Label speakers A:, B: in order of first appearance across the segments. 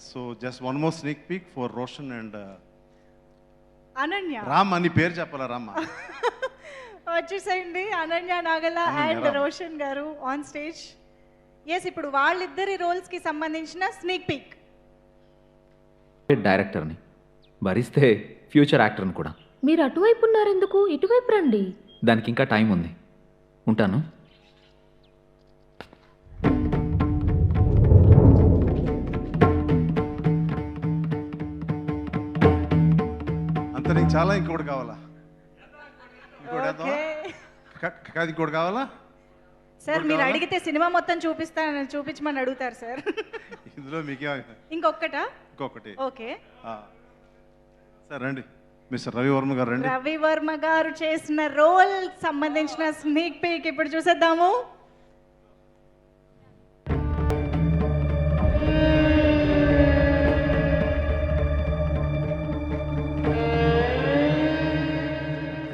A: So just one more snake peak for Roshan and
B: Ananya
A: Ram అని పేరు చెప్పాలా రామ్మ
B: వచ్చేసేయండి. అనన్య నాగల అండ్ రోషన్ గారు ఆన్ స్టేజ్. ఎస్, ఇప్పుడు వాళ్ళిద్దరి రోల్స్ కి సంబంధించిన స్నేక్ పీక్.
C: డైరెక్టర్ని భరిస్తే ఫ్యూచర్ యాక్టర్ని కూడా.
D: మీరు అటువైపు ఉన్నారెందుకు? ఇటువైపు రండి.
C: దానికి ఇంకా టైం ఉంది. ఉంటాను.
A: అంత నీకు చాలా ఇంకోటి కావాలా? ఇంకోటి కావాలా
B: సార్? మీరు అడిగితే సినిమా మొత్తం చూపించమని అడుగుతారు సార్.
A: ఇందులో మీకే ఇంకొకటి.
B: ఓకే
A: సార్ రండి, మిస్టర్ రవివర్మ గారు రండి.
B: రవివర్మ గారు చేసిన రోల్ సంబంధించిన స్నేక్ పీక్ ఇప్పుడు చూసేద్దాము.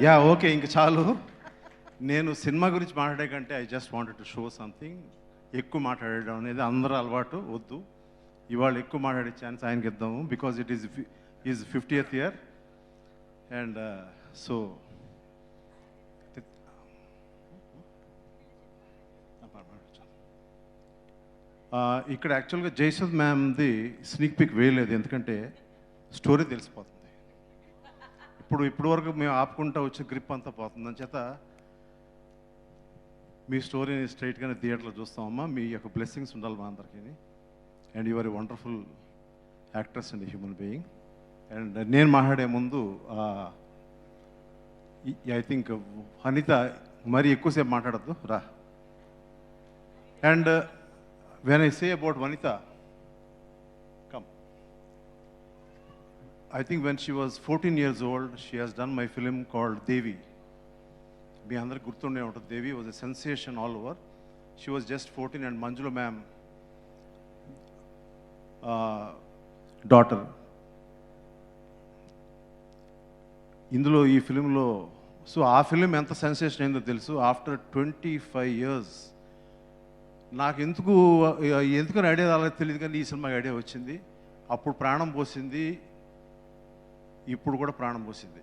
A: యా ఓకే, ఇంక చాలు. నేను సినిమా గురించి మాట్లాడే కంటే I just wanted to show something. ఎక్కువ మాట్లాడడం అనేది అందరూ అలవాటు వద్దు. ఇవాళ ఎక్కువ మాట్లాడే ఛాన్స్ ఆయనకి ఇద్దాము, because it is 50th year. And so ఇక్కడ యాక్చువల్గా జయసుద్ మ్యామ్ది స్నీక్ పిక్ వేయలేదు, ఎందుకంటే స్టోరీ తెలిసిపోతుంది. ఇప్పుడు వరకు మేము ఆపుకుంటా వచ్చే గ్రిప్ అంతా పోతుంది. అని చేత మీ స్టోరీని స్ట్రైట్గానే థియేటర్లో చూస్తామమ్మా. మీ యొక్క బ్లెస్సింగ్స్ ఉండాలి మా అందరికీ. And your wonderful actress and human being. And నేను మాట్లాడే ముందు ఐ థింక్ అనిత మరి ఎక్కువసేపు మాట్లాడద్దు రా. And when I say about Vanitha, come. I think when she was 14 years old, she has done my film called Devi. మీ అందరికి గుర్తుండే ఉంటుంది. Devi was a sensation all over. She was just 14 and Manjula ma'am daughter. ఇందులో ఈ ఫిలింలో so ఆ film ఎంత sensation అయిందో తెలుసు. ఆఫ్టర్ 25 years నాకు ఎందుకని ఐడియా రాలేదు తెలియదు, కానీ ఈ సినిమాకి ఐడియా వచ్చింది. అప్పుడు ప్రాణం పోసింది, ఇప్పుడు కూడా ప్రాణం పోసింది.